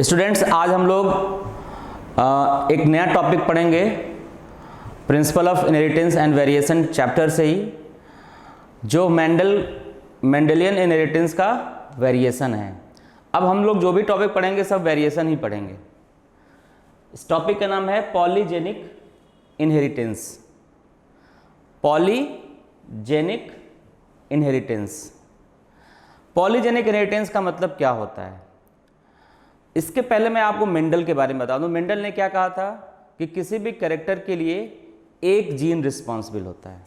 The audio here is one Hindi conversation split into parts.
स्टूडेंट्स, आज हम लोग एक नया टॉपिक पढ़ेंगे principle of inheritance and variation chapter से ही, जो मेंडलियन इनहेरिटेंस का वेरिएशन है। अब हम लोग जो भी टॉपिक पढ़ेंगे सब वेरिएशन ही पढ़ेंगे। इस टॉपिक का नाम है polygenic inheritance. Polygenic inheritance. Polygenic inheritance का मतलब क्या होता है? इसके पहले मैं आपको मेंडल के बारे में बता दूं। मेंडल ने क्या कहा था कि किसी भी कैरेक्टर के लिए एक जीन रिस्पॉन्सिबल होता है।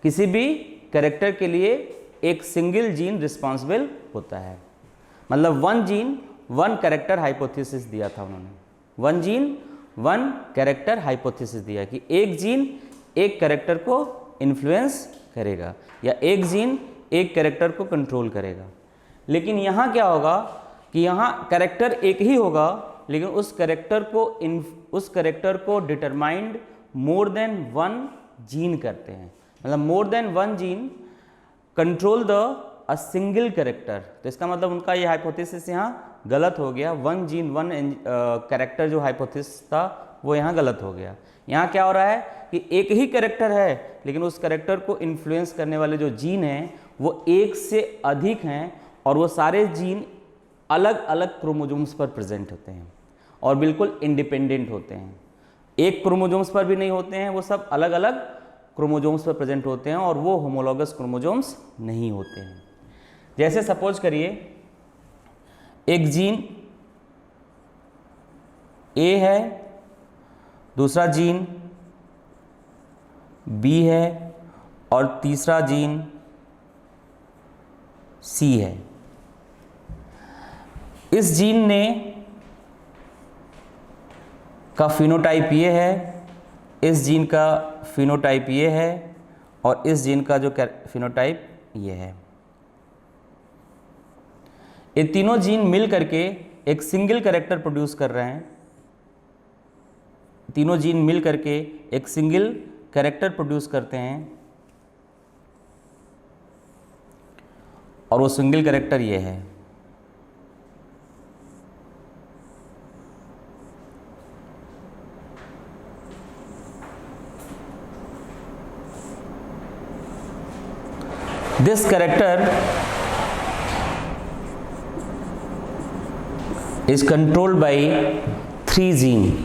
किसी भी कैरेक्टर के लिए एक सिंगल जीन रिस्पॉन्सिबल होता है। मतलब one gene one character hypothesis दिया था उन्होंने। One gene one character hypothesis दिया कि एक जीन एक कैरेक्टर को इन्फ्लुएंस करेगा या एक जीन एक कैरेक्टर को कंट्रोल करेगा। लेकिन यहाँ क्या होगा कि यहाँ कैरेक्टर एक ही होगा, लेकिन उस कैरेक्टर को डिटरमाइंड मोर देन वन जीन करते हैं। मतलब मोर than one gene control a single character. तो इसका मतलब उनका ये हाइपोथेसिस यहाँ गलत हो गया। वन जीन वन कैरेक्टर जो हाइपोथेसिस था वो यहाँ गलत हो गया। यहाँ क्या हो रहा है कि एक ही कैरेक्टर है, लेकिन उस कैरेक्टर को इन्फ्लुएंस करने वाले जो जीन हैं वो एक से अधिक हैं, और वो सारे जीन अलग अलग क्रोमोसोम्स पर प्रेजेंट होते हैं और बिल्कुल इंडिपेंडेंट होते हैं। एक क्रोमोसोम्स पर भी नहीं होते हैं, वो सब अलग अलग क्रोमोसोम्स पर प्रेजेंट होते हैं और वो होमोलॉगस क्रोमोसोम्स नहीं होते हैं। जैसे सपोज करिए एक जीन ए है, दूसरा जीन बी है और तीसरा जीन सी है। इस जीन ने का फिनोटाइप ये है, इस जीन का फिनोटाइप ये है और इस जीन का जो फिनोटाइप ये है। ये तीनों जीन मिल करके एक सिंगल कैरेक्टर प्रोड्यूस कर रहे हैं। तीनों जीन मिल करके एक सिंगल कैरेक्टर प्रोड्यूस करते हैं और वो सिंगल कैरेक्टर ये है। This character is controlled by 3 genes.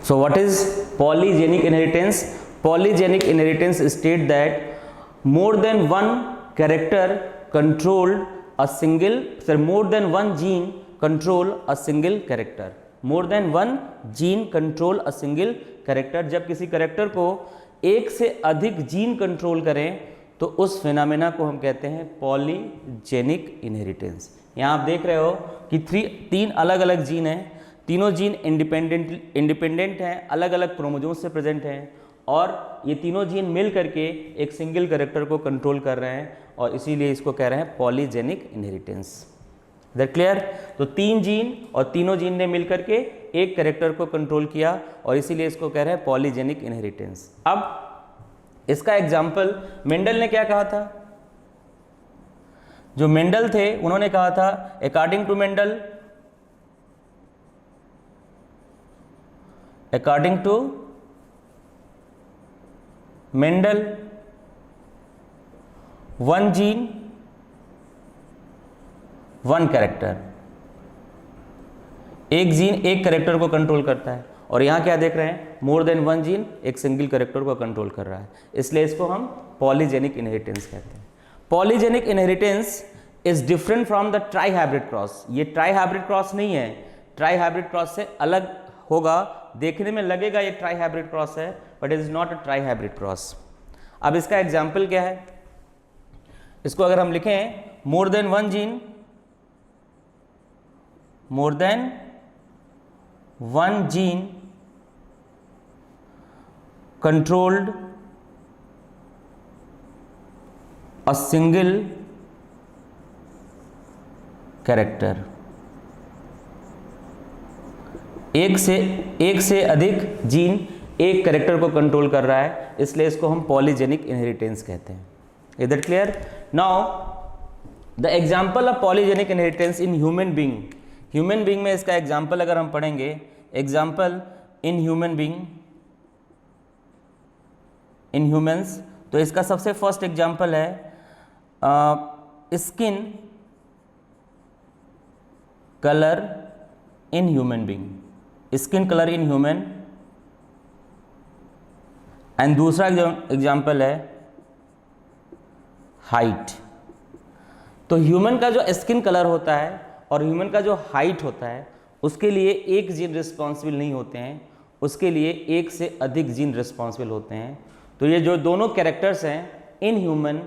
So what is polygenic inheritance? Polygenic inheritance state that more than one character controlled a single, more than one gene control a single character. More than one gene control a single character. जब किसी कैरेक्टर को एक से अधिक जीन कंट्रोल करें तो उस फिनोमेना को हम कहते हैं पॉलीजेनिक इनहेरिटेंस। यहाँ आप देख रहे हो कि तीन अलग अलग जीन हैं, तीनों जीन इंडिपेंडेंट हैं, अलग अलग क्रोमोसोम्स से प्रेजेंट हैं, और ये तीनों जीन मिल करके एक सिंगल कैरेक्टर को कंट्रोल कर रहे हैं, और इसीलिए इसको कह रहे हैं पॉलीजेनिक इनहेरिटेंस। That clear? तो 3 जीन और तीनों जीन ने मिल करके एक कैरेक्टर को कंट्रोल किया, और इसीलिए इसको कह रहे हैं पॉलीजेनिक इनहेरिटेंस। अब इसका एग्जाम्पल मेंडल ने क्या कहा था? जो मेंडल थे उन्होंने कहा था according to Mendel one gene one character. एक जीन एक कैरेक्टर को कंट्रोल करता है, और यहाँ क्या देख रहे हैं? मोर देन वन जीन एक सिंगल कैरेक्टर को कंट्रोल कर रहा है, इसलिए इसको हम पॉलीजेनिक इनहेरिटेंस कहते हैं। Polygenic inheritance is different from the try hybrid cross. ये ट्राई हाइब्रिड क्रॉस नहीं है, ट्राई हाइब्रिड क्रॉस से अलग होगा। देखने में लगेगा ये ट्राई हाइब्रिड क्रॉस है, but it is not a trihybrid cross. अब इसका एग्जाम्पल क्या है? इसको अगर हम लिखें मोर than one gene, more than one gene controlled a single character। एक से अधिक जीन एक कैरेक्टर को कंट्रोल कर रहा है, इसलिए इसको हम पॉलीजेनिक इनहेरिटेंस कहते हैं। Is that clear? Now the example of polygenic inheritance in human being. Human being में इसका एग्जाम्पल अगर हम पढ़ेंगे, example in human being, in humans, तो इसका सबसे फर्स्ट एग्जाम्पल है skin colour in human being, skin colour in human. And दूसरा एग्जाम्पल है हाइट। तो ह्यूमन का जो स्किन कलर होता है और ह्यूमन का जो हाइट होता है उसके लिए एक जीन रिस्पॉन्सिबल नहीं होते हैं, उसके लिए एक से अधिक जीन रिस्पॉन्सिबल होते हैं। तो ये जो दोनों कैरेक्टर्स हैं in human,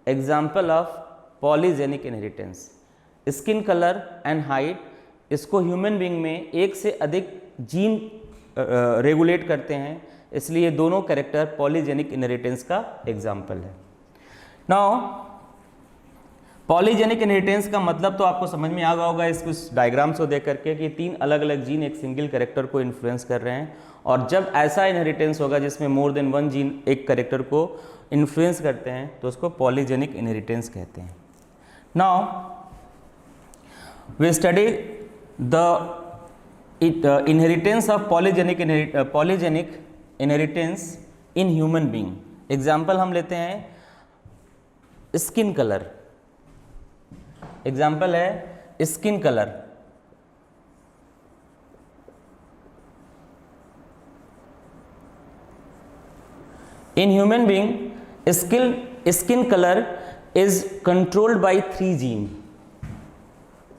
example of polygenic inheritance, skin colour and height, इसको ह्यूमन बीइंग में एक से अधिक जीन रेगुलेट करते हैं, इसलिए दोनों कैरेक्टर पॉलीजेनिक इनहेरिटेंस का एग्जाम्पल है। नाउ पॉलीजेनिक इनहेरिटेंस का मतलब तो आपको समझ में आ गया होगा इस कुछ डायग्राम्स को देख करके कि 3 अलग अलग जीन एक सिंगल कैरेक्टर को इन्फ्लुएंस कर रहे हैं, और जब ऐसा इनहेरिटेंस होगा जिसमें मोर देन 1 जीन एक कैरेक्टर को इन्फ्लुएंस करते हैं तो उसको पॉलीजेनिक इनहेरिटेंस कहते हैं। Now we study the inheritance of polygenic inheritance in human being. Example हम लेते हैं स्किन कलर, एग्जाम्पल है skin colour. In human being skin colour is controlled by 3 gene,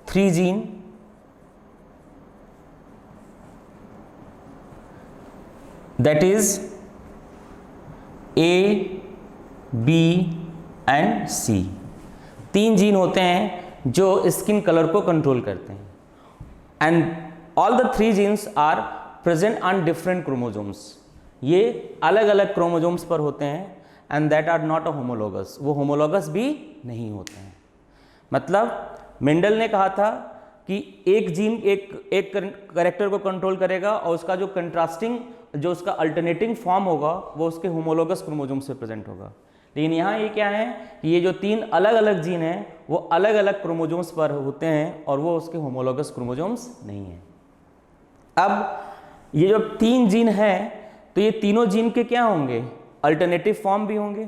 3 gene that is A, B and C। 3 gene होते हैं जो स्किन कलर को कंट्रोल करते हैं, and all the 3 genes are present on different chromosomes. ये अलग अलग क्रोमोजोम्स पर होते हैं, and that are not a homologous, वो होमोलॉगस भी नहीं होते हैं। मतलब मेंडल ने कहा था कि एक जीन एक कैरेक्टर को कंट्रोल करेगा और उसका जो कंट्रास्टिंग, जो उसका अल्टरनेटिंग फॉर्म होगा वो उसके होमोलॉगस क्रोमोजोम से प्रेजेंट होगा। लेकिन यहाँ ये क्या है कि ये जो 3 अलग अलग जीन हैं वो अलग अलग क्रोमोजोम्स पर होते हैं और वो उसके होमोलॉगस क्रोमोजोम्स नहीं हैं। अब ये जो 3 जीन हैं तो ये तीनों जीन के क्या होंगे, अल्टरनेटिव फॉर्म भी होंगे।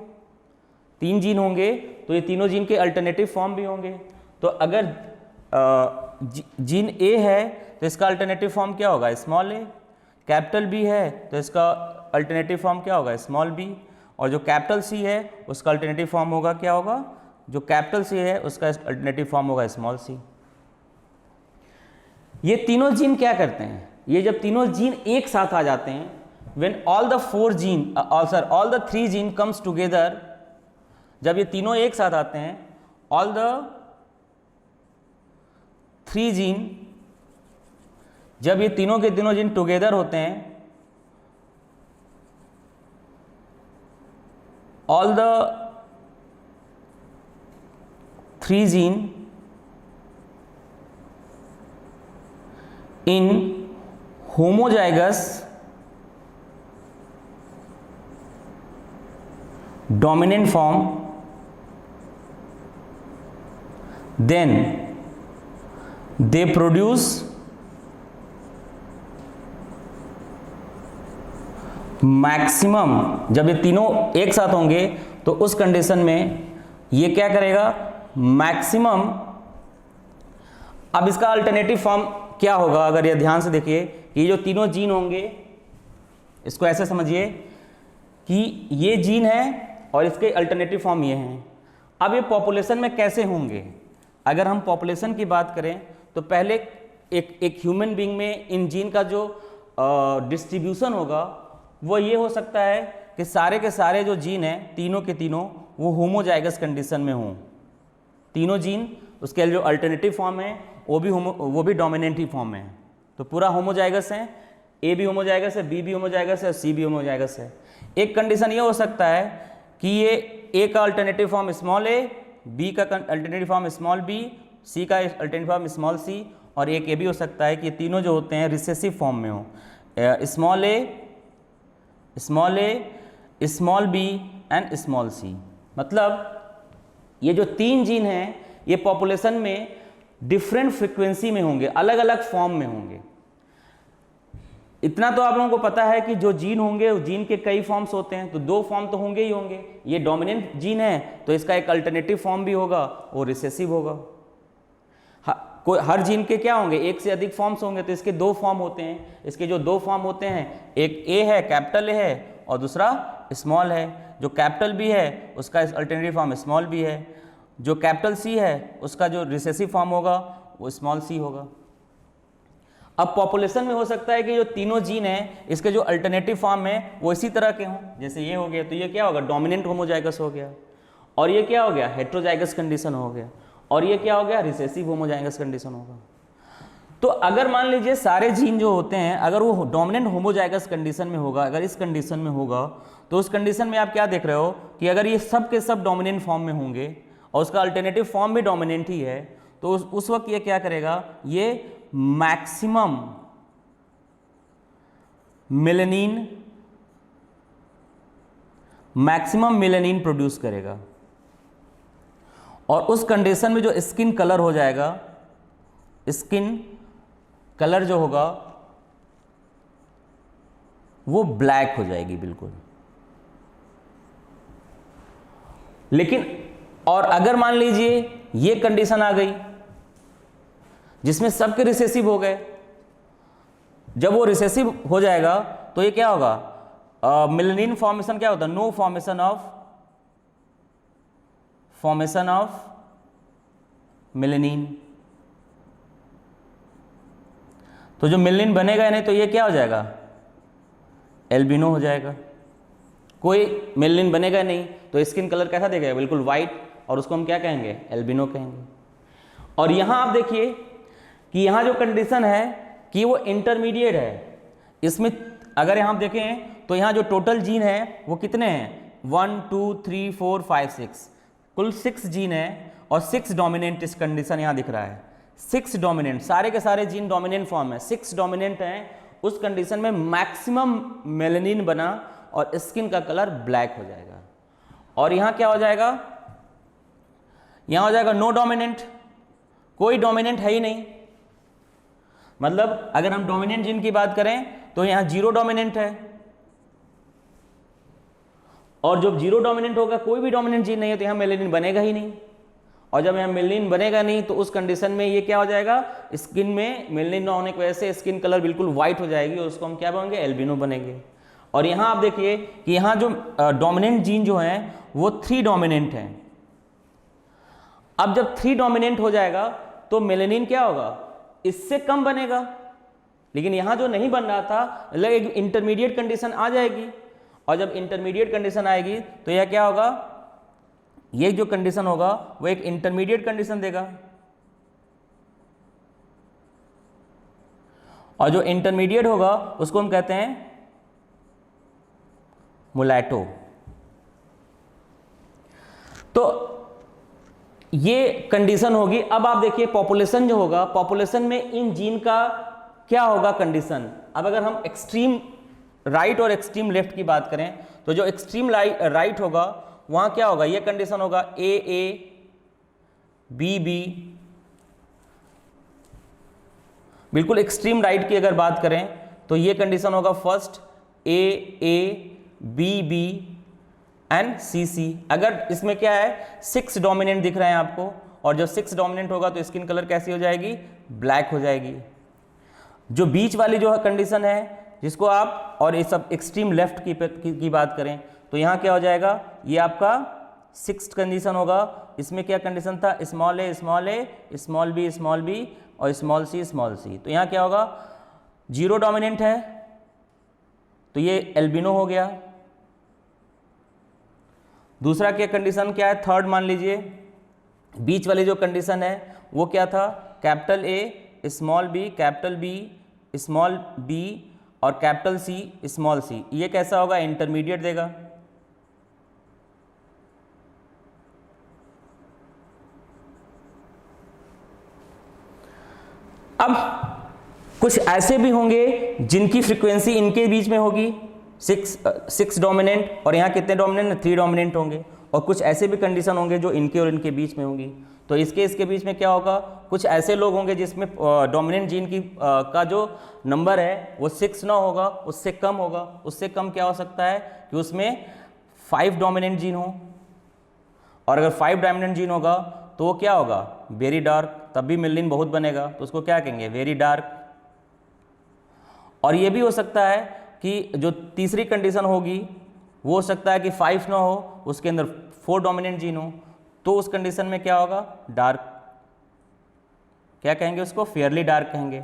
3 जीन होंगे तो ये तीनों जीन के अल्टरनेटिव फॉर्म भी होंगे। तो अगर जीन ए है तो इसका अल्टरनेटिव फॉर्म क्या होगा, स्मॉल ए। कैपिटल बी है तो इसका अल्टरनेटिव फॉर्म क्या होगा, स्मॉल बी। और जो कैपिटल सी है उसका अल्टरनेटिव फॉर्म होगा क्या होगा, जो कैपिटल सी है उसका अल्टरनेटिव फॉर्म होगा स्मॉल सी। ये तीनों जीन क्या करते हैं, ये जब तीनों जीन एक साथ आ जाते हैं, when all the 3 gene comes together, जब ये तीनों एक साथ आते हैं, ऑल द 3 जीन, जब ये तीनों के तीनों जीन टुगेदर होते हैं, all the 3 gene in homozygous dominant form, then they produce maximum, जब ये तीनों एक साथ होंगे तो उस कंडीशन में ये क्या करेगा, मैक्सिमम। अब इसका अल्टरनेटिव फॉर्म क्या होगा, अगर ये ध्यान से देखिए कि ये जो तीनों जीन होंगे, इसको ऐसे समझिए कि ये जीन है और इसके अल्टरनेटिव फॉर्म ये हैं। अब ये पॉपुलेशन में कैसे होंगे, अगर हम पॉपुलेशन की बात करें तो पहले एक ह्यूमन बीइंग में इन जीन का जो डिस्ट्रीब्यूशन होगा वो ये हो सकता है कि सारे के सारे जो जीन हैं तीनों के तीनों वो होमोजाइगस कंडीशन में हों। तीनों जीन उसके जो अल्टरनेटिव फॉर्म है वो भी डोमिनेंट ही फॉर्म है, तो पूरा होमोजाइगस है। ए भी होमोजाइगस है, बी भी होमोजाइगस है, सी भी होमोजाइगस है। एक कंडीशन ये हो सकता है कि ये ए का अल्टरनेटिव फॉर्म स्मॉल ए, बी का अल्टरनेटिव फॉर्म स्मॉल बी, सी का अल्टरनेटिव फॉर्म स्मॉल सी, और एक ये भी हो सकता है कि तीनों जो होते हैं रिसेसिव फॉर्म में हो, small A, small B and small C. मतलब ये जो 3 जीन हैं ये पॉपुलेशन में डिफरेंट फ्रीक्वेंसी में होंगे, अलग अलग फॉर्म में होंगे। इतना तो आप लोगों को पता है कि जो जीन होंगे, जीन के कई फॉर्म्स होते हैं, तो 2 फॉर्म तो होंगे ही होंगे। ये डोमिनेंट जीन है तो इसका एक अल्टरनेटिव फॉर्म भी होगा, वो रिसेसिव होगा। हर जीन के क्या होंगे, एक से अधिक फॉर्म्स होंगे, तो इसके 2 फॉर्म होते हैं। इसके जो 2 फॉर्म होते हैं, एक ए है, कैपिटल ए है, और दूसरा स्मॉल है। जो कैपिटल बी है उसका अल्टरनेटिव फॉर्म स्मॉल बी है। जो कैपिटल सी है उसका जो रिसेसिव फॉर्म होगा वो स्मॉल सी होगा। अब पॉपुलेशन में हो सकता है कि जो तीनों जीन हैं इसके जो अल्टरनेटिव फॉर्म है वो इसी तरह के हों। जैसे ये हो गया तो ये क्या होगा, डोमिनेंट होमोजाइगस हो गया, और ये क्या हो गया, हेट्रोजाइगस कंडीशन हो गया, और ये क्या हो गया, रिसेसिव होमोजाइगस कंडीशन होगा। तो अगर मान लीजिए सारे जीन जो होते हैं अगर वो डोमिनेंट होमोजाइगस कंडीशन में होगा, अगर इस कंडीशन में होगा, तो उस कंडीशन में आप क्या देख रहे हो कि अगर ये सब के सब डोमिनेंट फॉर्म में होंगे और उसका अल्टरनेटिव फॉर्म भी डोमिनेंट ही है, तो उस वक्त ये क्या करेगा, ये मैक्सिमम मेलेनिन प्रोड्यूस करेगा। और उस कंडीशन में जो स्किन कलर हो जाएगा, स्किन कलर जो होगा वो ब्लैक हो जाएगी बिल्कुल। लेकिन और अगर मान लीजिए ये कंडीशन आ गई जिसमें सबके रिसेसिव हो गए, जब वो रिसेसिव हो जाएगा तो ये क्या होगा, मेलेनिन फॉर्मेशन क्या होता है, नो फॉर्मेशन ऑफ मेलेनिन। तो जो मेलेनिन बनेगा नहीं तो ये क्या हो जाएगा, एल्बिनो हो जाएगा। कोई मेलेनिन बनेगा नहीं तो स्किन कलर कैसा देगा, बिल्कुल वाइट, और उसको हम क्या कहेंगे, एल्बिनो कहेंगे। और यहां आप देखिए कि यहां जो कंडीशन है कि वो इंटरमीडिएट है। इसमें अगर यहां देखें तो यहां जो टोटल जीन है वो कितने हैं, 1 2 3 4 5 6, कुल 6 जीन है, और 6 डोमिनेंट इस कंडीशन यहां दिख रहा है। 6 डोमिनेंट, सारे के सारे जीन डोमिनेंट फॉर्म है, 6 डोमिनेंट हैं। उस कंडीशन में मैक्सिमम मेलेनिन बना और स्किन का कलर ब्लैक हो जाएगा। और यहां क्या हो जाएगा, यहां हो जाएगा नो डोमिनेंट, कोई डोमिनेंट है ही नहीं। मतलब अगर हम डोमिनेंट जीन की बात करें तो यहां 0 डोमिनेंट है, और जब 0 डोमिनेंट होगा, कोई भी डोमिनेंट जीन नहीं है, तो यहां मेलेनिन बनेगा ही नहीं। और जब यहां मेलेनिन बनेगा नहीं तो उस कंडीशन में ये क्या हो जाएगा, स्किन में मेलेनिन न होने की वजह से स्किन कलर बिल्कुल व्हाइट हो जाएगी, और उसको हम क्या बोलेंगे, एल्बिनो बनेंगे। और यहां आप देखिए कि यहां जो डोमिनेंट जीन जो है वो 3 डोमिनेंट हैं। अब जब 3 डोमिनेंट हो जाएगा तो मेलेनिन क्या होगा, इससे कम बनेगा। लेकिन यहां जो नहीं बन रहा था, एक इंटरमीडिएट कंडीशन आ जाएगी, और जब इंटरमीडिएट कंडीशन आएगी तो यह क्या होगा, ये जो कंडीशन होगा वो एक इंटरमीडिएट कंडीशन देगा। और जो इंटरमीडिएट होगा उसको हम कहते हैं मुलैटो। तो ये कंडीशन होगी। अब आप देखिए पॉपुलेशन जो होगा, पॉपुलेशन में इन जीन का क्या होगा कंडीशन। अब अगर हम एक्सट्रीम राइट और एक्सट्रीम लेफ्ट की बात करें तो जो एक्सट्रीम राइट होगा वहां क्या होगा, ये कंडीशन होगा ए ए बी बी। बिल्कुल एक्सट्रीम राइट की अगर बात करें तो ये कंडीशन होगा first A A B B and C C. अगर इसमें क्या है, 6 डोमिनेंट दिख रहे हैं आपको, और जब 6 डोमिनेंट होगा तो स्किन कलर कैसी हो जाएगी, ब्लैक हो जाएगी। जो बीच वाली जो है कंडीशन है जिसको आप, और ये सब एक्सट्रीम लेफ्ट की बात करें तो यहाँ क्या हो जाएगा, ये आपका 6th कंडीशन होगा। इसमें क्या कंडीशन था, स्मॉल ए स्मॉल बी और स्मॉल सी। तो यहाँ क्या होगा, 0 डोमिनेंट है तो ये एल्बिनो हो गया। दूसरा क्या कंडीशन क्या है, 3rd मान लीजिए, बीच वाली जो कंडीशन है वो क्या था, capital A small B small B और कैपिटल सी स्मॉल सी। ये कैसा होगा, इंटरमीडिएट देगा। अब कुछ ऐसे भी होंगे जिनकी फ्रीक्वेंसी इनके बीच में होगी 6 डोमिनेंट, और यहाँ कितने डोमिनेंट, 3 डोमिनेंट होंगे। और कुछ ऐसे भी कंडीशन होंगे जो इनके और इनके बीच में होंगी। तो इसके बीच में क्या होगा, कुछ ऐसे लोग होंगे जिसमें डोमिनेंट जीन की का जो नंबर है वो 6 ना होगा, उससे कम होगा। उससे कम क्या हो सकता है कि उसमें 5 डोमिनेंट जीन हो, और अगर 5 डोमिनेंट जीन होगा तो वो क्या होगा, वेरी डार्क, तब भी मेलानिन बहुत बनेगा, तो उसको क्या कहेंगे, वेरी डार्क। और ये भी हो सकता है कि जो तीसरी कंडीशन होगी वो हो सकता है कि 5 ना हो, उसके अंदर 4 डोमिनेंट जीन हो, तो उस कंडीशन में क्या होगा, डार्क। क्या कहेंगे उसको, फेयरली डार्क कहेंगे।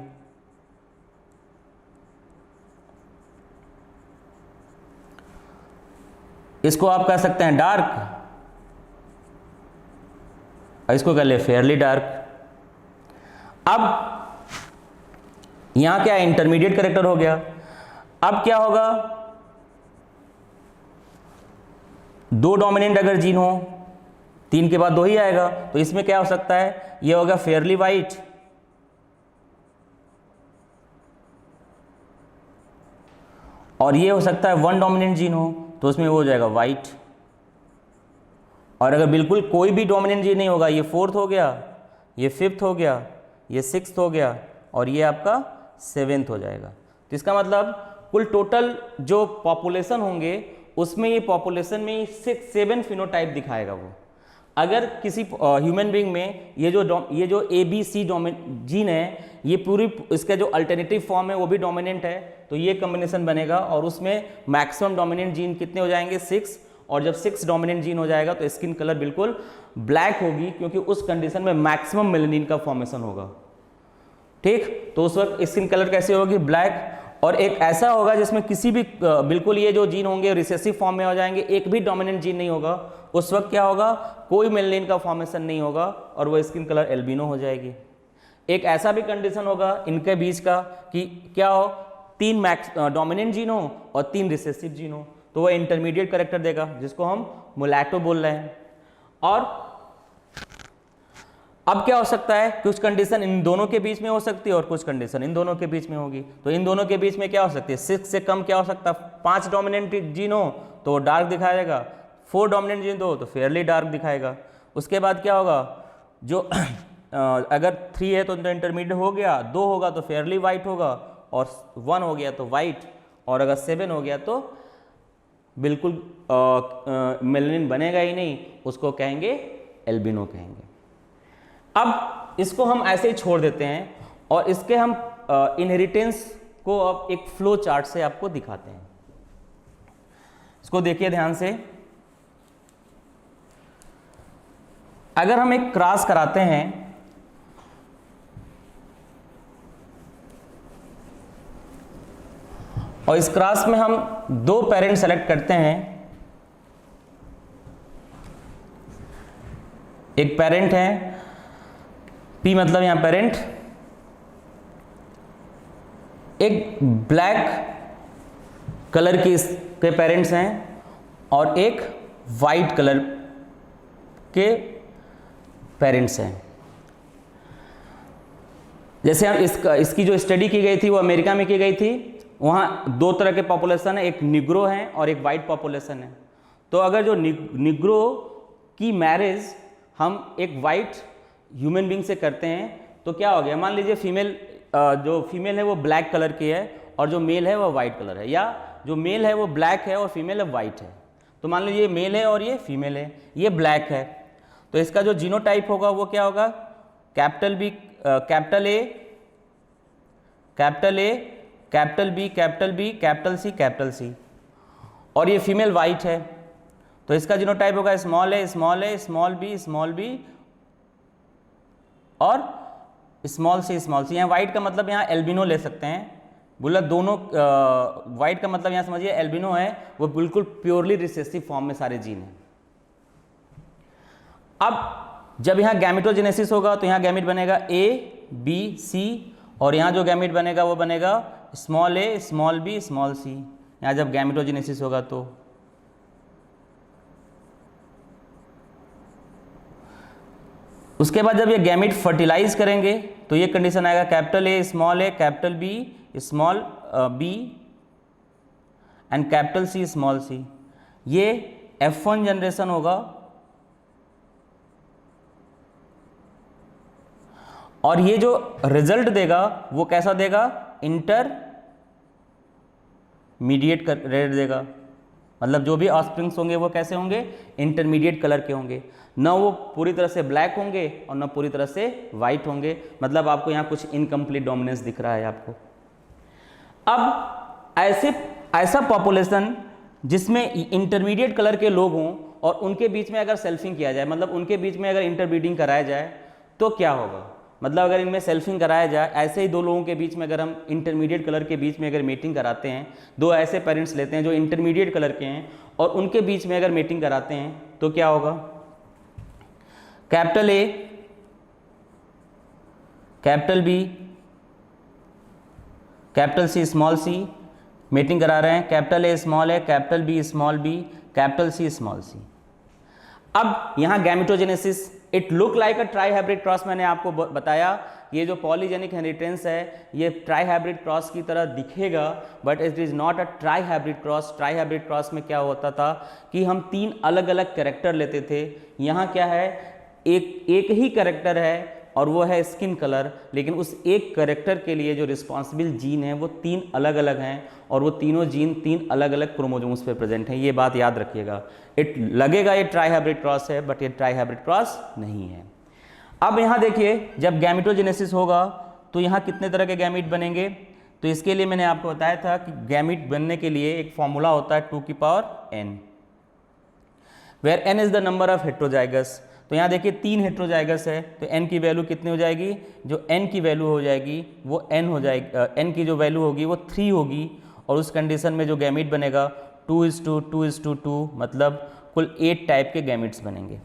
इसको आप कह सकते हैं डार्क, और इसको कह ले फेयरली डार्क। अब यहां क्या है, इंटरमीडिएट कैरेक्टर हो गया। अब क्या होगा, 2 डोमिनेंट अगर जीन हो, 3 के बाद 2 ही आएगा, तो इसमें क्या हो सकता है, ये होगा फेयरली वाइट, और ये हो सकता है 1 डोमिनेंट जीन हो, तो उसमें वो हो जाएगा वाइट। और अगर बिल्कुल कोई भी डोमिनेंट जीन नहीं होगा, ये 4th हो गया, ये 5th हो गया, ये 6th हो गया, और ये आपका 7th हो जाएगा। तो इसका मतलब कुल टोटल जो पॉपुलेशन होंगे उसमें ये पॉपुलेशन में 6-7 फिनोटाइप दिखाएगा वो। अगर किसी ह्यूमन बीइंग में ये जो ABC जीन है, ये पूरी इसका जो अल्टरनेटिव फॉर्म है वो भी डोमिनेंट है, तो ये कॉम्बिनेशन बनेगा, और उसमें मैक्सिमम डोमिनेंट जीन कितने हो जाएंगे, 6। और जब 6 डोमिनेंट जीन हो जाएगा तो स्किन कलर बिल्कुल ब्लैक होगी, क्योंकि उस कंडीशन में मैक्सिमम मेलानिन का फॉर्मेशन होगा। ठीक, तो उस वक्त स्किन कलर कैसे होगी, ब्लैक। और एक ऐसा होगा जिसमें किसी भी बिल्कुल ये जो जीन होंगे रिसेसिव फॉर्म में हो जाएंगे, एक भी डोमिनेंट जीन नहीं होगा, उस वक्त क्या होगा, कोई मेलानिन का फॉर्मेशन नहीं होगा, और वो स्किन कलर एल्बिनो हो जाएगी। एक ऐसा भी कंडीशन होगा इनके बीच का कि क्या हो, 3 डोमिनेंट जीन हो और 3 रिसेसिव जीन हो, तो वो इंटरमीडिएट कैरेक्टर देगा, जिसको हम मुलैटो बोल रहे हैं। और अब क्या हो सकता है, कुछ कंडीशन इन दोनों के बीच में हो सकती है और कुछ कंडीशन इन दोनों के बीच में होगी। तो इन दोनों के बीच में क्या हो सकती है, 6 से कम क्या हो सकता है, 5 डोमिनेंट जीन हो तो डार्क दिखाएगा, 4 डोमिनेंट जीन हो तो फेयरली डार्क दिखाएगा। उसके बाद क्या होगा, जो अगर 3 है तो इंटरमीडिएट हो गया, 2 होगा तो फेयरली वाइट होगा, और 1 हो गया तो वाइट, और अगर 7 हो गया तो बिल्कुल मेलानिन बनेगा ही नहीं, उसको कहेंगे एल्बिनो कहेंगे। अब इसको हम ऐसे ही छोड़ देते हैं, और इसके हम इनहेरिटेंस को अब एक फ्लो चार्ट से आपको दिखाते हैं। इसको देखिए ध्यान से। अगर हम एक क्रॉस कराते हैं, और इस क्रॉस में हम 2 पेरेंट सेलेक्ट करते हैं, एक पेरेंट है P मतलब यहां पेरेंट, एक ब्लैक कलर के इसके पेरेंट्स हैं, और एक वाइट कलर के पेरेंट्स हैं। जैसे हम इसकी जो स्टडी की गई थी वो अमेरिका में की गई थी, वहाँ 2 तरह के पॉपुलेशन है, एक निग्रो है और एक वाइट पॉपुलेशन है। तो अगर जो निग्रो की मैरिज हम एक वाइट ह्यूमन बीइंग से करते हैं तो क्या हो गया, मान लीजिए जो फीमेल है वो ब्लैक कलर की है और जो मेल है वो वाइट कलर है, या जो मेल है वो ब्लैक है और फीमेल है वाइट है। तो मान लीजिए ये मेल है और ये फीमेल है, ये ब्लैक है, तो इसका जो जीनोटाइप होगा वो क्या होगा, capital B, capital A, capital A, capital B, capital B, capital C, capital C, और ये फीमेल वाइट है, तो इसका जीनोटाइप होगा small a, small a, small b, small b और स्मॉल c, स्मॉल c। यहाँ वाइट का मतलब यहाँ एल्बिनो ले सकते हैं, बोला दोनों वाइट का मतलब यहाँ समझिए एल्बिनो है, वो बिल्कुल प्योरली रिसेसिव फॉर्म में सारे जीन हैं। अब जब यहाँ गैमेटोजेनेसिस होगा तो यहाँ गैमेट बनेगा A, B, C, और यहाँ जो गैमेट बनेगा वो बनेगा small a, small b, small c। यहाँ जब गैमेटोजेनेसिस होगा तो उसके बाद जब ये गैमेट फर्टिलाइज करेंगे तो ये कंडीशन आएगा capital A, small a, capital B, small b and capital C, small c। ये F1 जनरेशन होगा और ये जो रिजल्ट देगा वो कैसा देगा, इंटरमीडिएट रेड देगा। मतलब जो भी ऑस्प्रिंग्स होंगे वो कैसे होंगे, इंटरमीडिएट कलर के होंगे, ना वो पूरी तरह से ब्लैक होंगे और ना पूरी तरह से वाइट होंगे। मतलब आपको यहाँ कुछ इनकम्प्लीट डोमिनेंस दिख रहा है आपको। अब ऐसा पॉपुलेशन जिसमें इंटरमीडिएट कलर के लोग हों और उनके बीच में अगर सेल्फिंग किया जाए, मतलब उनके बीच में अगर इंटरब्रीडिंग कराया जाए तो क्या होगा। मतलब अगर इनमें सेल्फिंग कराया जाए, ऐसे ही दो लोगों के बीच में अगर हम इंटरमीडिएट कलर के बीच में अगर मीटिंग कराते हैं, दो ऐसे पेरेंट्स लेते हैं जो इंटरमीडिएट कलर के हैं और उनके बीच में अगर मीटिंग कराते हैं तो क्या होगा, capital A, capital B, capital C, small C meeting करा रहे हैं, capital A small A, capital B small B, capital C small C. अब यहाँ gametogenesis, it look like a trihybrid cross. मैंने आपको बताया ये जो पॉलीजेनिक इनहेरिटेंस है ये ट्राई हाइब्रिड क्रॉस की तरह दिखेगा, but it is not a trihybrid cross. Try hybrid cross में क्या होता था कि हम 3 अलग अलग कैरेक्टर लेते थे। यहाँ क्या है, एक ही कैरेक्टर है और वो है स्किन कलर, लेकिन उस एक कैरेक्टर के लिए जो रिस्पॉन्सिबल जीन है वो 3 अलग अलग हैं और वो तीनों जीन 3 अलग अलग क्रोमोसोम्स पे प्रेजेंट हैं। ये बात याद रखिएगा। इट लगेगा ये ट्राई हाइब्रिड क्रॉस है, बट ये ट्राई हाइब्रिड क्रॉस नहीं है। अब यहाँ देखिए, जब गैमेटोजेनेसिस होगा तो यहाँ कितने तरह के गैमीट बनेंगे। तो इसके लिए मैंने आपको बताया था कि गैमीट बनने के लिए एक फॉर्मूला होता है 2 की power n, where n is the number of heterozygous. तो यहाँ देखिए 3 हेट्रोजाइगस है, तो n की वैल्यू कितनी हो जाएगी, जो n की वैल्यू हो जाएगी वो n हो जाएगी, n की जो वैल्यू होगी वो 3 होगी। और उस कंडीशन में जो गैमीट बनेगा 2:2:2, मतलब कुल 8 टाइप के गैमीट्स बनेंगे।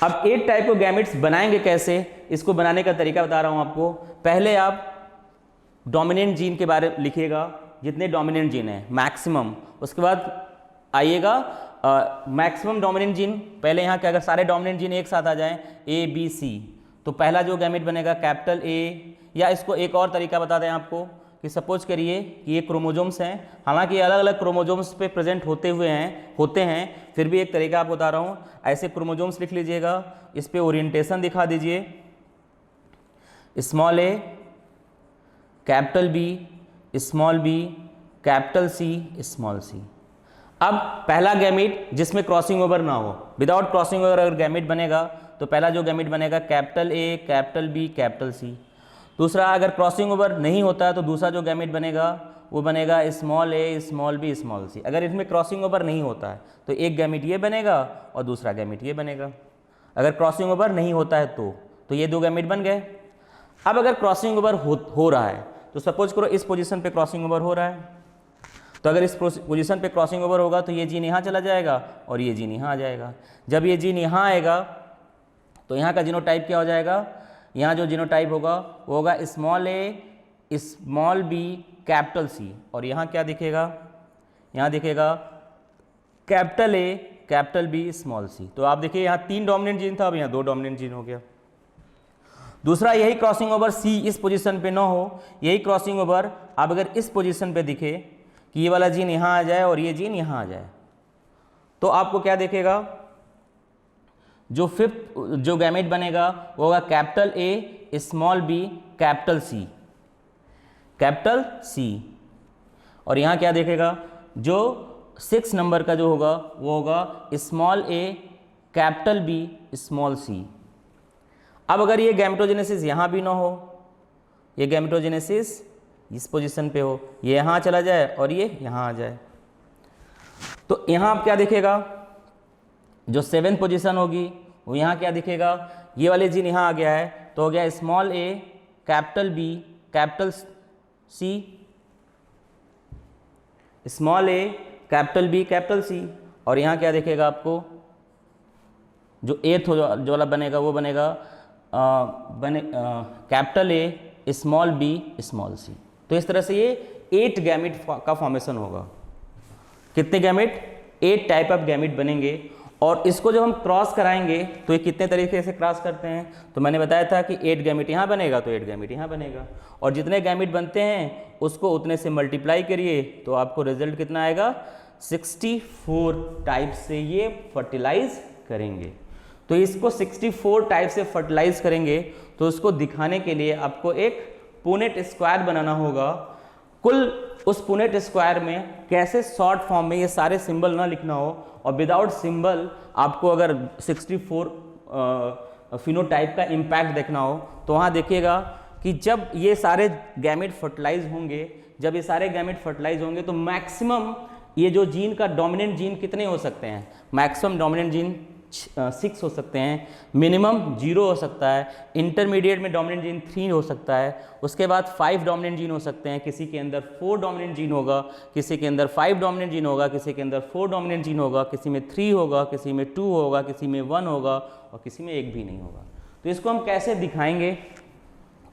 अब 8 टाइप के गैमीट्स बनाएंगे कैसे, इसको बनाने का तरीका बता रहा हूँ आपको। पहले आप डोमिनेंट जीन के बारे में लिखिएगा, जितने डोमिनेंट जीन हैं मैक्सिमम। उसके बाद आइएगा मैक्सिमम डोमिनेंट जीन। पहले यहाँ क्या, अगर सारे डोमिनेंट जीन एक साथ आ जाएं A B C, तो पहला जो गैमेट बनेगा कैपिटल A, या इसको एक और तरीका बता दें आपको कि सपोज करिए कि ये क्रोमोजोम्स हैं, हालांकि अलग अलग क्रोमोजोम्स पे प्रेजेंट होते हैं, फिर भी एक तरीका आपको बता रहा हूँ। ऐसे क्रोमोजोम्स लिख लीजिएगा, इस पे ओरिएंटेशन दिखा दीजिए, small a, capital B, small b, capital C, small c। अब पहला गैमीट जिसमें क्रॉसिंग ओवर ना हो, विदाउट क्रॉसिंग ओवर अगर गैमीट बनेगा तो पहला जो गैमीट बनेगा capital A, capital B, capital C। दूसरा अगर क्रॉसिंग ओवर नहीं होता है तो दूसरा जो गैमीट बनेगा वो बनेगा small a, small b, small c। अगर इसमें क्रॉसिंग ओवर नहीं होता है तो एक गैमीट ये बनेगा और दूसरा गैमीट ये बनेगा। अगर क्रॉसिंग ओवर नहीं होता है तो ये 2 गैमीट बन गए। अब अगर क्रॉसिंग ओवर हो रहा है तो सपोज करो इस पोजीशन पे क्रॉसिंग ओवर हो रहा है, तो अगर इस पोजीशन पे क्रॉसिंग ओवर होगा तो ये जीन यहाँ चला जाएगा और ये जीन यहाँ आ जाएगा। जब ये जीन यहाँ आएगा तो यहाँ का जीनोटाइप क्या हो जाएगा, यहाँ जो जीनोटाइप होगा वो होगा small a, small b, capital C। और यहाँ क्या दिखेगा, यहाँ दिखेगा capital A, capital B, small c। तो आप देखिए यहाँ 3 डोमिनेंट जीन था, अब यहाँ 2 डोमिनेंट जीन हो गया। दूसरा, यही क्रॉसिंग ओवर C इस पोजीशन पे ना हो, यही क्रॉसिंग ओवर अब अगर इस पोजीशन पे दिखे कि ये वाला जीन यहाँ आ जाए और ये जीन यहाँ आ जाए, तो आपको क्या देखेगा, जो 5th जो गैमेट बनेगा वो होगा capital A, small b, capital C, capital C। और यहाँ क्या देखेगा, जो 6 नंबर का जो होगा वो होगा small a, capital B, small c। अब अगर ये गैमेटोजेनेसिस यहाँ भी ना हो, ये गैमेटोजेनेसिस इस पोजीशन पे हो, ये यहाँ चला जाए और ये यहाँ आ जाए, तो यहाँ आप क्या दिखेगा, जो 7th पोजीशन होगी वो यहाँ क्या दिखेगा, ये वाले जीन यहाँ आ गया है तो हो गया small a, capital B, capital C, small a, capital B, capital C। और यहाँ क्या दिखेगा आपको, जो 8th जो वाला बनेगा वो बनेगा capital A, small b, small c। तो इस तरह से ये 8 गैमेट का फॉर्मेशन होगा। कितने गैमेट, 8 टाइप ऑफ गैमेट बनेंगे। और इसको जब हम क्रॉस कराएंगे तो ये कितने तरीके से क्रॉस करते हैं, तो मैंने बताया था कि 8 गैमेट यहाँ बनेगा तो 8 गैमेट यहाँ बनेगा, और जितने गैमेट बनते हैं उसको उतने से मल्टीप्लाई करिए तो आपको रिजल्ट कितना आएगा, 64 टाइप से ये फर्टिलाइज करेंगे। तो इसको 64 टाइप से फर्टिलाइज करेंगे, तो उसको दिखाने के लिए आपको एक पुनेट स्क्वायर बनाना होगा। कुल उस पुनेट स्क्वायर में कैसे शॉर्ट फॉर्म में ये सारे सिंबल ना लिखना हो, और विदाउट सिंबल आपको अगर 64 फिनोटाइप का इम्पैक्ट देखना हो, तो वहाँ देखिएगा कि जब ये सारे गैमेट फर्टिलाइज होंगे, जब ये सारे गैमेट फर्टिलाइज होंगे तो मैक्सिमम ये जो जीन का डोमिनेंट जीन कितने हो सकते हैं, मैक्सिमम डोमिनेंट जीन 6 हो सकते हैं, मिनिमम 0 हो सकता है, इंटरमीडिएट में डोमिनेंट जीन 3 हो सकता है, उसके बाद 5 डोमिनेंट जीन हो सकते हैं, किसी के अंदर 4 डोमिनेंट जीन होगा, किसी के अंदर 5 डोमिनेंट जीन होगा, किसी के अंदर 4 डोमिनेंट जीन होगा, किसी में 3 होगा, किसी में 2 होगा, किसी में 1 होगा और किसी में 1 भी नहीं होगा। तो इसको हम कैसे दिखाएंगे